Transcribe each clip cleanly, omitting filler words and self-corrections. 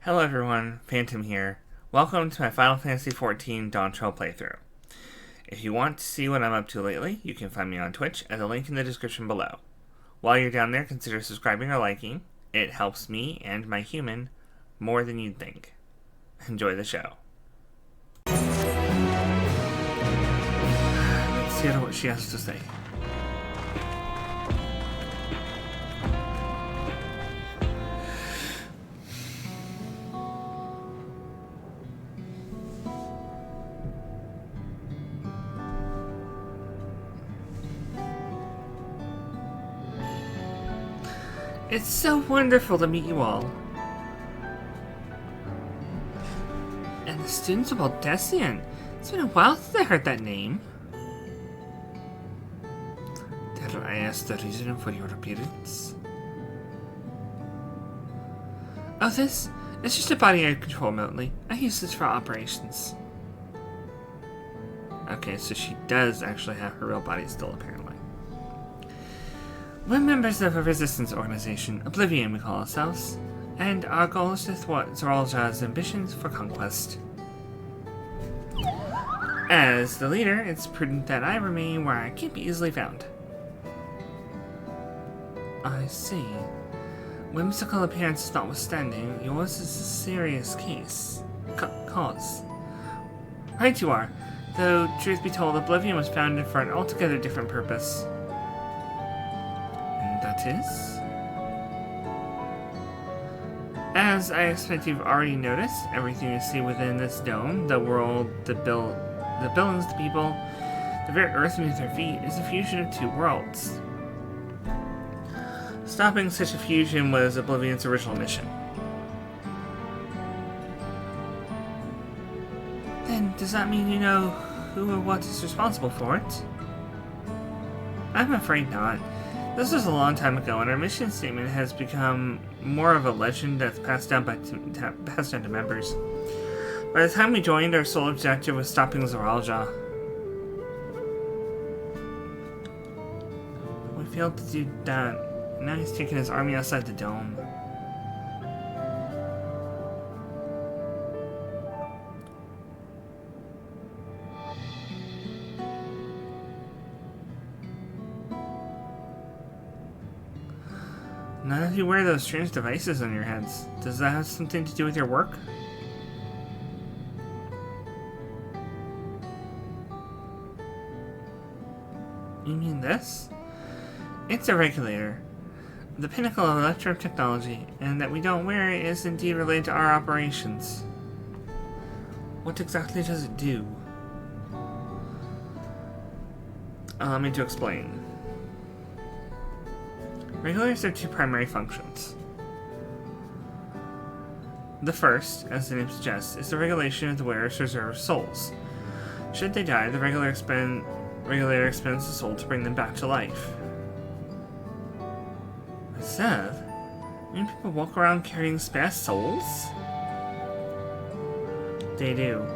Hello everyone, Phantom here. Welcome to my Final Fantasy XIV Dawntrail playthrough. If you want to see what I'm up to lately, you can find me on Twitch at the link in the description below. While you're down there, consider subscribing or liking. It helps me and my human more than you'd think. Enjoy the show. Let's see what she has to say. It's so wonderful to meet you all. And the students of Aldessian. It's been a while since I heard that name. Dare I ask the reason for your appearance? Oh, this? It's just a body I control remotely. I use this for operations. Okay, so she does actually have her real body still, apparently. We're members of a resistance organization, Oblivion we call ourselves, and our goal is to thwart Zoraljah's ambitions for conquest. As the leader, it's prudent that I remain where I can't be easily found. I see. Whimsical appearance notwithstanding, yours is a serious case. Cause. Right you are, though truth be told, Oblivion was founded for an altogether different purpose. That is? As I expect you've already noticed, everything you see within this dome, the world, the buildings, the people, the very earth beneath our feet, is a fusion of two worlds. Stopping such a fusion was Oblivion's original mission. Then, does that mean you know who or what is responsible for it? I'm afraid not. This was a long time ago, and our mission statement has become more of a legend that's passed down to members. By the time we joined, our sole objective was stopping Zoraljah. We failed to do that, and now he's taking his army outside the dome. None of you wear those strange devices on your heads. Does that have something to do with your work? You mean this? It's a regulator. The pinnacle of electro technology, and that we don't wear it is indeed related to our operations. What exactly does it do? Allow me to explain. Regulators have two primary functions. The first, as the name suggests, is the regulation of the wearer's reserve souls. Should they die, the regulator expends the soul to bring them back to life. Reserve? Many people walk around carrying spare souls? They do.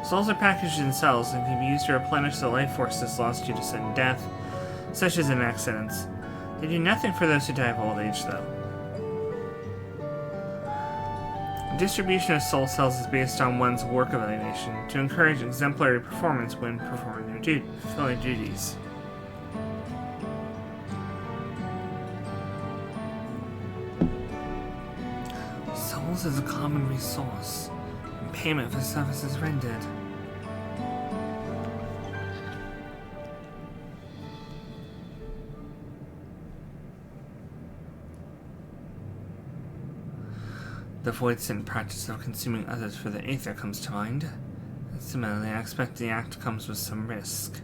Souls are packaged in cells and can be used to replenish the life forces lost due to sudden death, such as in accidents. They do nothing for those who die of old age, though. Distribution of soul cells is based on one's work evaluation to encourage exemplary performance when performing their fulfilling duties. Souls is a common resource in payment for services rendered. The void-sent practice of consuming others for the aether comes to mind. And similarly, I expect the act comes with some risk.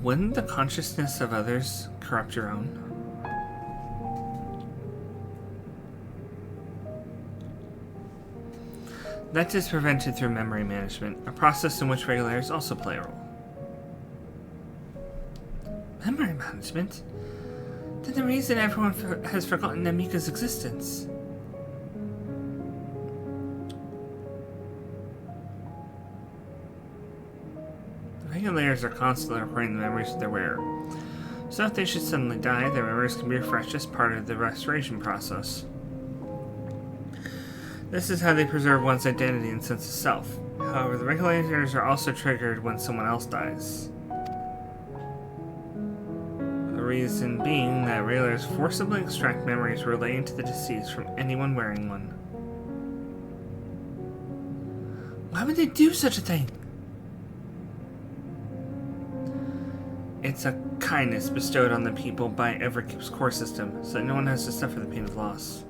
Wouldn't the consciousness of others corrupt your own? That is prevented through memory management, a process in which regulators also play a role. Memory management? Then the reason everyone has forgotten Namika's existence. The regulators are constantly recording the memories of their wearer. So if they should suddenly die, their memories can be refreshed as part of the restoration process. This is how they preserve one's identity and sense of self. However, the regulators are also triggered when someone else dies. The reason being that regulators forcibly extract memories relating to the deceased from anyone wearing one. Why would they do such a thing? It's a kindness bestowed on the people by Everkeep's core system, so that no one has to suffer the pain of loss.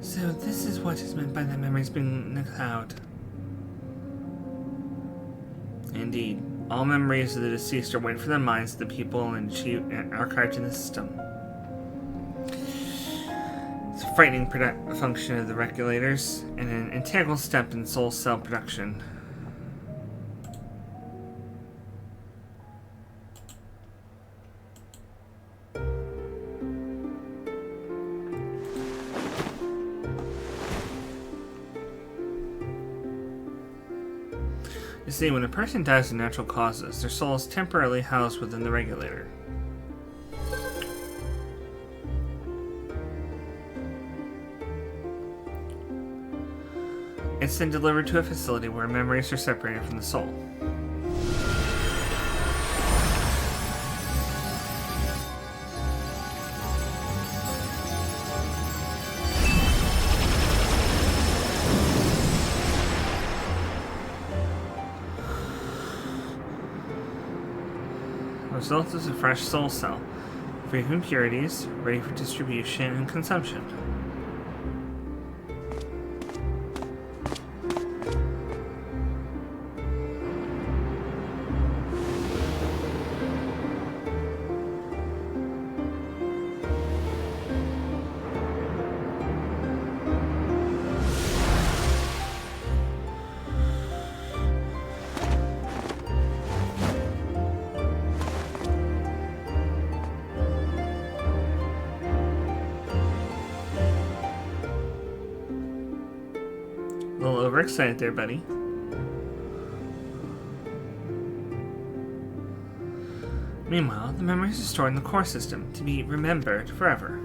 So this is what is meant by the memories being in the cloud. Indeed, all memories of the deceased are waiting for the minds of the people and archived in the system. It's a frightening function of the regulators, and an integral step in soul cell production. You see, when a person dies of natural causes, their soul is temporarily housed within the regulator. It's then delivered to a facility where memories are separated from the soul. The result is a fresh soul cell, free of impurities, ready for distribution and consumption. A little overexcited there, buddy. Meanwhile, the memories are stored in the core system to be remembered forever.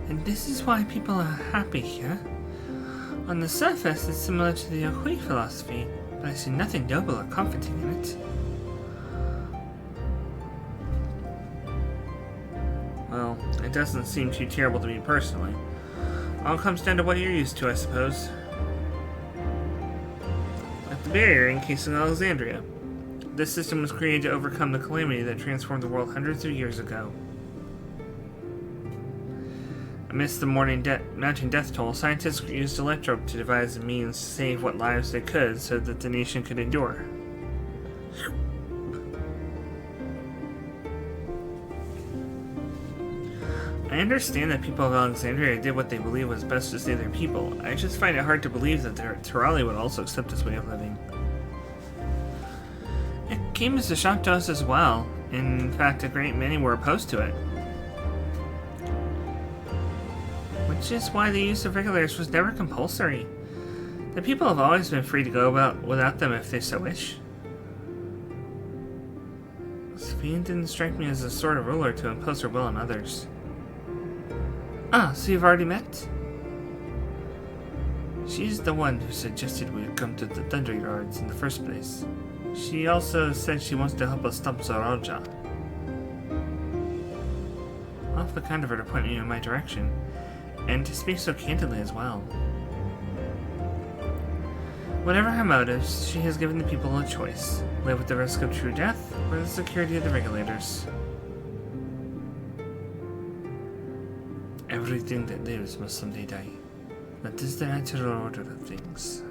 And this is why people are happy here. On the surface, it's similar to the Hui philosophy, but I see nothing noble or comforting in it. Well, it doesn't seem too terrible to me personally. All comes down to what you're used to, I suppose. Like the barrier encasing Alexandria. This system was created to overcome the calamity that transformed the world hundreds of years ago. Amidst the mounting death toll, scientists used Electrope to devise a means to save what lives they could so that the nation could endure. I understand that people of Alexandria did what they believed was best to save their people. I just find it hard to believe that Terali would also accept this way of living. It came as a shock to us as well. In fact, a great many were opposed to it. Which is why the use of regulators was never compulsory. The people have always been free to go about without them if they so wish. Sphene didn't strike me as the sort of ruler to impose her will on others. Ah, so you've already met? She's the one who suggested we come to the Thunder Yards in the first place. She also said she wants to help us stop Zoroja. Awfully kind of her to point me in my direction, and to speak so candidly as well. Whatever her motives, she has given the people a choice. Live with the risk of true death, or the security of the regulators. Everything that lives must someday die. That is the natural order of things.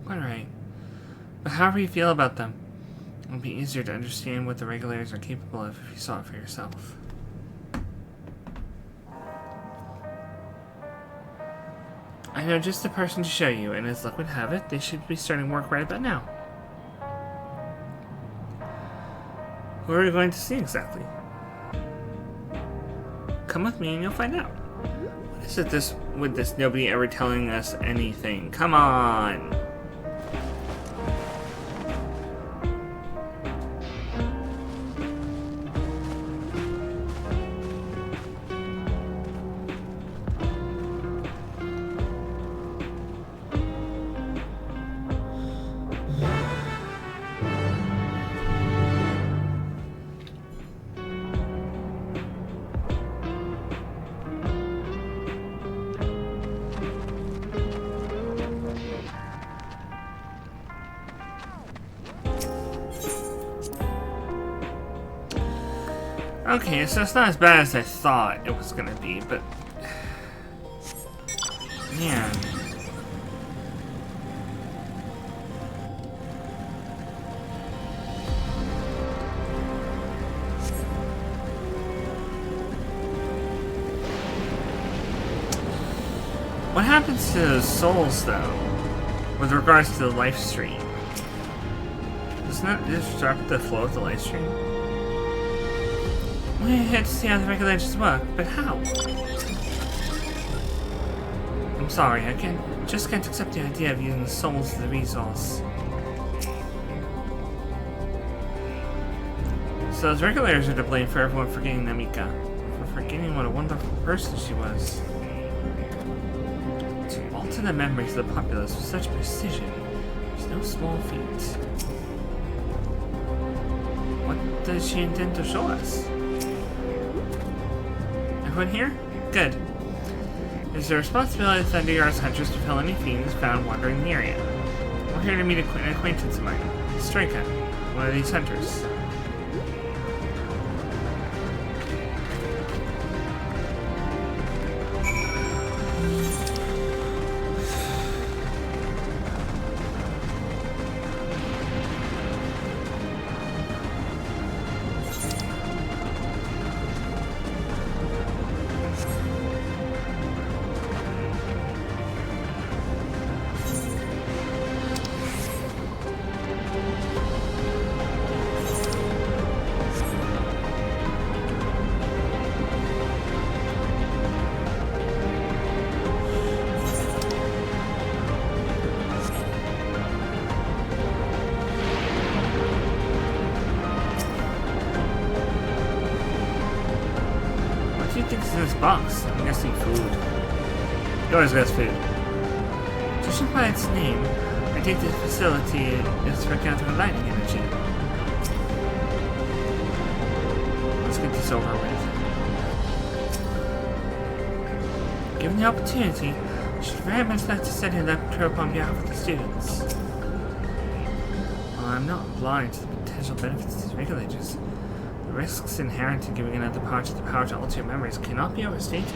Alright. But however you feel about them, it would be easier to understand what the regulators are capable of if you saw it for yourself. I know just the person to show you, and as luck would have it, they should be starting work right about now. Who are you going to see exactly? Come with me and you'll find out. What is it with this nobody ever telling us anything? Come on! Okay, so it's not as bad as I thought it was gonna be, but... Man. What happens to those souls, though, with regards to the life stream? Doesn't that disrupt the flow of the life stream? We had to see how the regulations work, but how? I'm sorry, I just can't accept the idea of using the souls as the resource. So those regulators are to blame for everyone forgetting Namika, for forgetting what a wonderful person she was. To alter the memories of the populace with such precision is no small feat. What does she intend to show us? Everyone here? Good. It is the responsibility of Thunder Yard's hunters to kill any fiends found wandering in the area. We're here to meet an acquaintance of mine, Strika, one of these hunters. What do you think is in this box? I'm guessing food. He always gets food. Judging by its name, I think this facility is for gathering lightning energy. Let's get this over with. Given the opportunity, I should very much like to study that trip on behalf of the students. While I'm not blind to the potential benefits of these regulators, the risks inherent in giving another party the power to alter your memories cannot be overstated.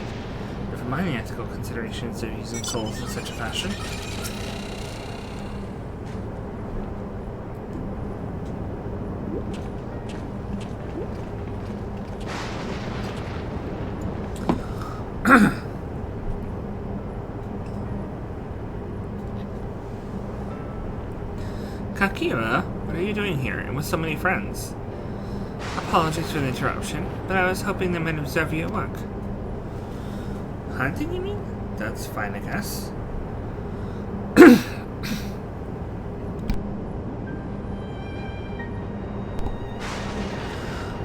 Never mind the ethical considerations of using souls in such a fashion. Kakira, what are you doing here, and with so many friends? Apologies for the interruption, but I was hoping they might observe you at work. Hunting, you mean? That's fine, I guess.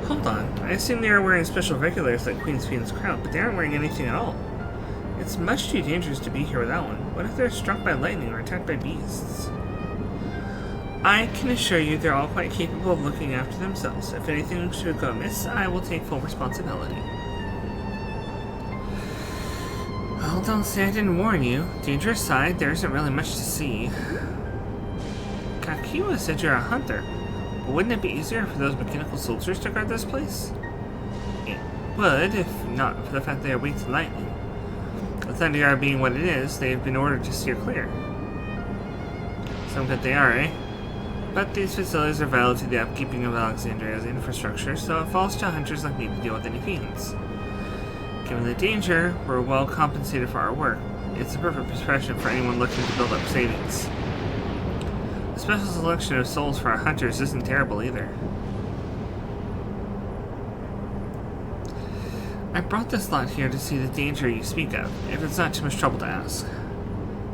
Hold on, I assume they are wearing special regulators like Queen's Fiend's crown, but they aren't wearing anything at all. It's much too dangerous to be here without one. What if they're struck by lightning or attacked by beasts? I can assure you they're all quite capable of looking after themselves. If anything should go amiss, I will take full responsibility. Well, don't say I didn't warn you. Dangerous side, there isn't really much to see. Kakiwa said you're a hunter, but wouldn't it be easier for those mechanical soldiers to guard this place? It would, if not for the fact they are weak to lightning. With Thunder Yard being what it is, they've been ordered to steer clear. Some good they are, eh? But these facilities are vital to the upkeeping of Alexandria's infrastructure, so it falls to hunters like me to deal with any fiends. Given the danger, we're well compensated for our work. It's a perfect profession for anyone looking to build up savings. The special selection of souls for our hunters isn't terrible either. I brought this lot here to see the danger you speak of, if it's not too much trouble to ask.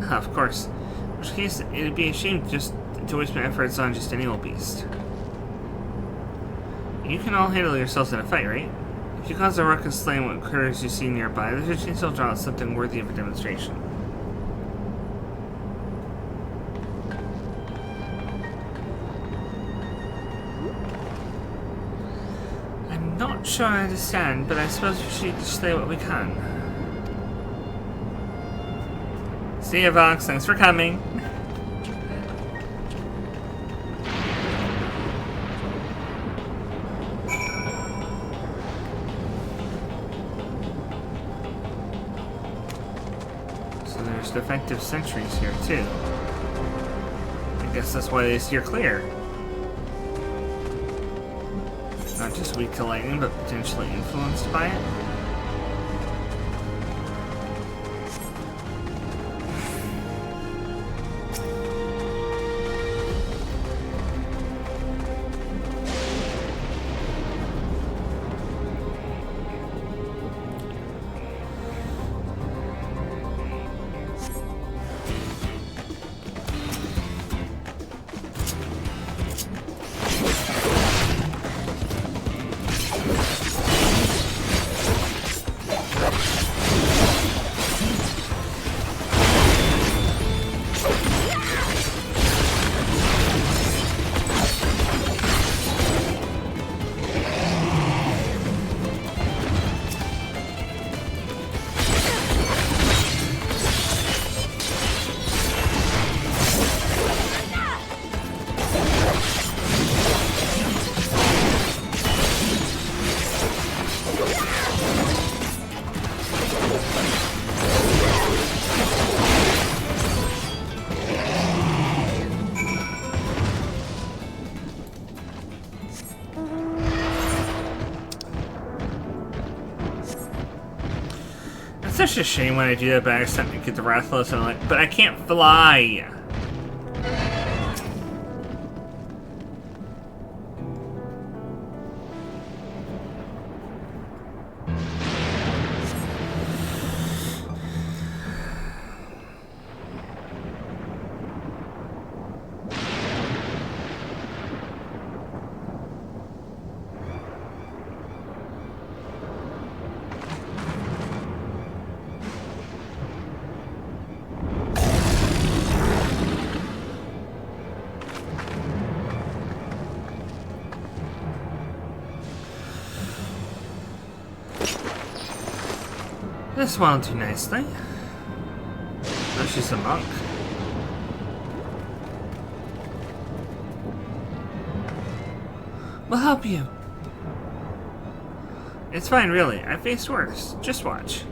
Of course. In which case, it'd be a shame just to waste my efforts on just any old beast. You can all handle yourselves in a fight, right? If you cause a ruckus slaying what critters you see nearby, there's a chance you'll draw out something worthy of a demonstration. I'm not sure I understand, but I suppose we should slay what we can. See you, Vox. Thanks for coming. So there's defective sentries here, too. I guess that's why they steer clear. Not just weak to lightning, but potentially influenced by it. It's such a shame when I do that, but I accidentally get the Rathalos and I'm like, but I can't fly! This won't do nicely. Oh, she's a monk. We'll help you. It's fine, really. I faced worse. Just watch.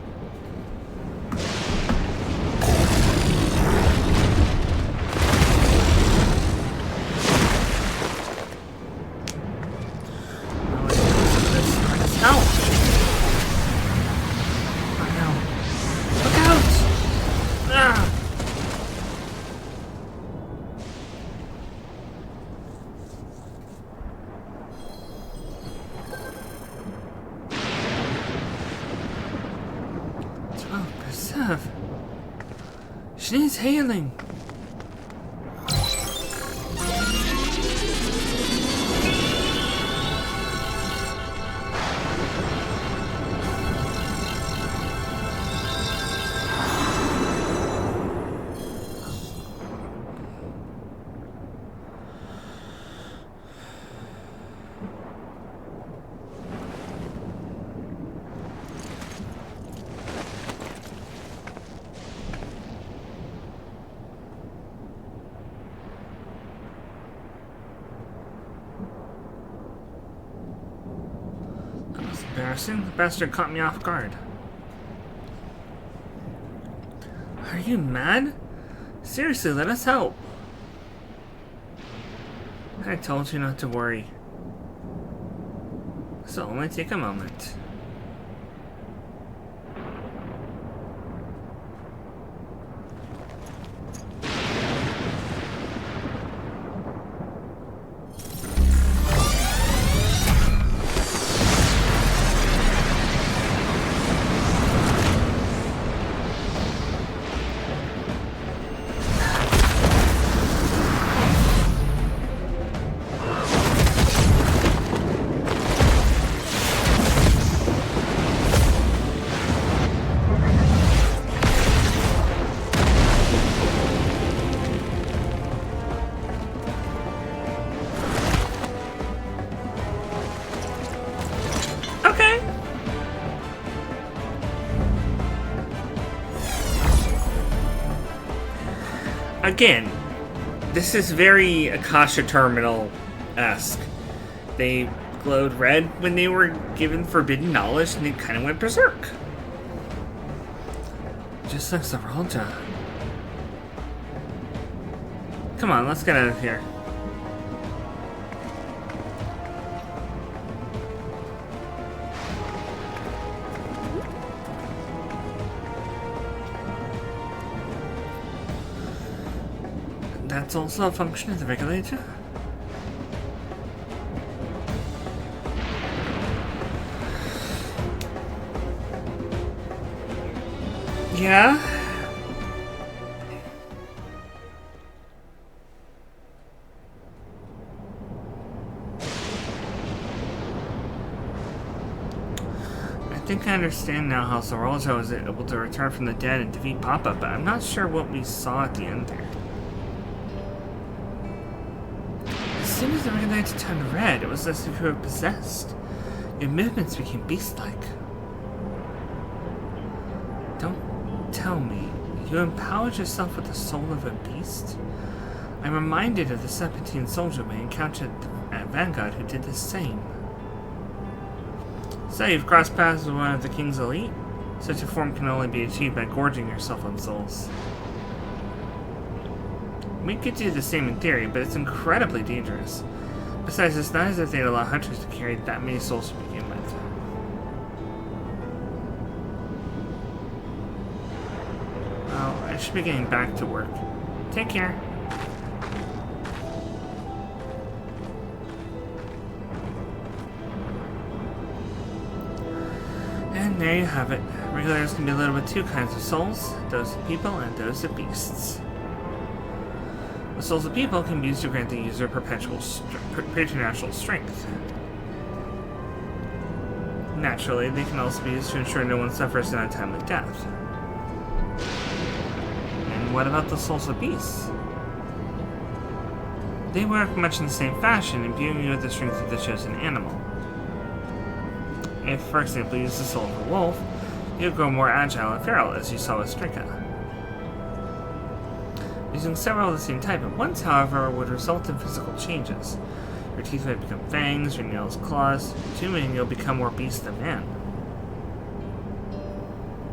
She needs healing. Embarrassing. The bastard caught me off guard. Are you mad? Seriously, let us help. I told you not to worry. This'll only take a moment. Again, this is very Akasha Terminal-esque. They glowed red when they were given forbidden knowledge, and they kind of went berserk. Just like Zaralja. Come on, let's get out of here. That's also a function of the regulator. Yeah? I think I understand now how Zaralja was able to return from the dead and defeat Papa, but I'm not sure what we saw at the end there. As soon as the regulator turned red, it was as if you were possessed. Your movements became beast-like. Don't tell me, you empowered yourself with the soul of a beast? I'm reminded of the Serpentine soldier we encountered at Vanguard who did the same. So you've crossed paths with one of the King's elite? Such a form can only be achieved by gorging yourself on souls. We could do the same in theory, but it's incredibly dangerous. Besides, it's not as if they'd allow hunters to carry that many souls to begin with. Well, I should be getting back to work. Take care. And there you have it. Regulators can be a little bit two kinds of souls, those of people and those of beasts. The souls of people can be used to grant the user preternatural strength. Naturally, they can also be used to ensure no one suffers an untimely death. And what about the souls of beasts? They work much in the same fashion, imbuing you with the strength of the chosen animal. If, for example, you use the soul of a wolf, you'll grow more agile and feral, as you saw with Strika. Using several of the same type at once, however, would result in physical changes. Your teeth might become fangs, your nails claws. Too many, you'll become more beast than man.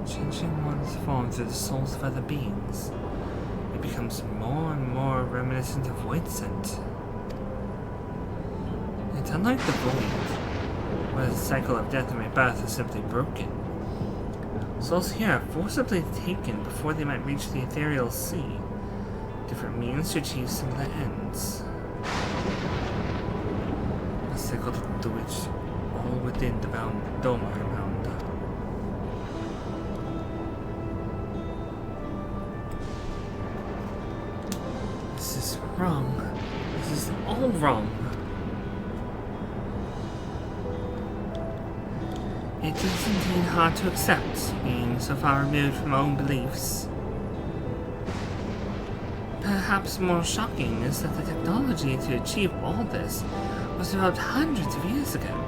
Changing one's form through the souls of other beings. It becomes more and more reminiscent of Void Scent. It's unlike the Void, where the cycle of death and rebirth is simply broken. Souls here are forcibly taken before they might reach the ethereal sea. Different means to achieve similar ends. A cycle to which all within the dome are bound. This is wrong. This is all wrong. It is indeed hard to accept, being so far removed from our own beliefs. Perhaps more shocking is that the technology to achieve all this was developed hundreds of years ago.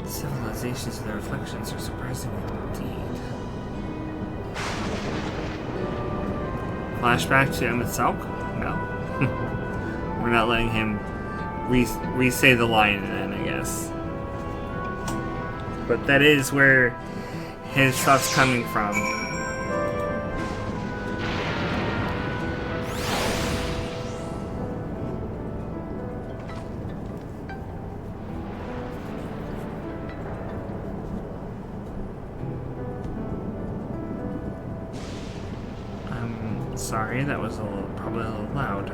The civilizations and their reflections are surprising indeed. Flashback to Emmett Salk? No. We're not letting him re-say the line then, I guess. But that is where his stuff's coming from. sorry, that was probably a little loud.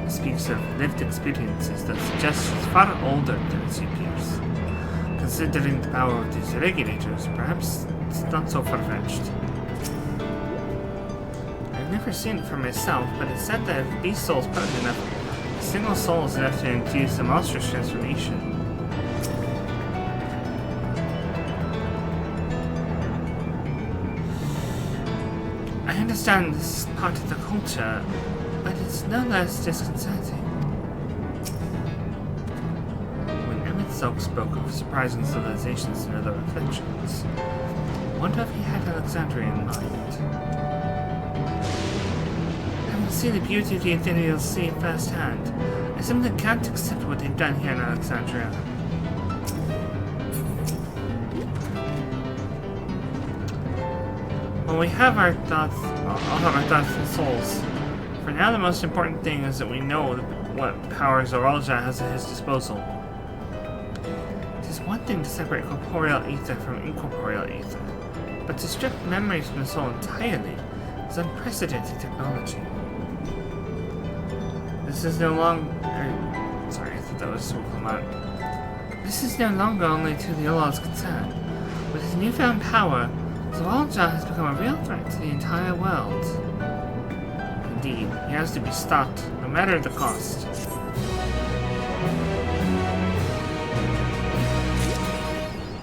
Speaks of lived experiences that suggest she's far older than she appears. Considering the power of these regulators, perhaps it's not so far-fetched. I've never seen it for myself, but it's said that if these souls potent enough, a single soul is enough to infuse a monstrous transformation. I understand this is part of the culture, but it's no less disconcerting. When Emmett Silk spoke of surprising civilizations and other reflections, I wonder if he had Alexandria in mind. Having seen the beauty of the ethereal sea firsthand, I simply can't accept what they've done here in Alexandria. Well, we have our thoughts, all have our thoughts and souls. For now, the most important thing is that we know what powers Zoralja has at his disposal. It is one thing to separate corporeal ether from incorporeal ether, but to strip memories from the soul entirely is unprecedented technology. This is no longer... sorry, I thought that was Sulkaman. This is no longer only to the Olaw's concern. With his newfound power, Zoralja has become a real threat to the entire world. Indeed, he has to be stopped, no matter the cost.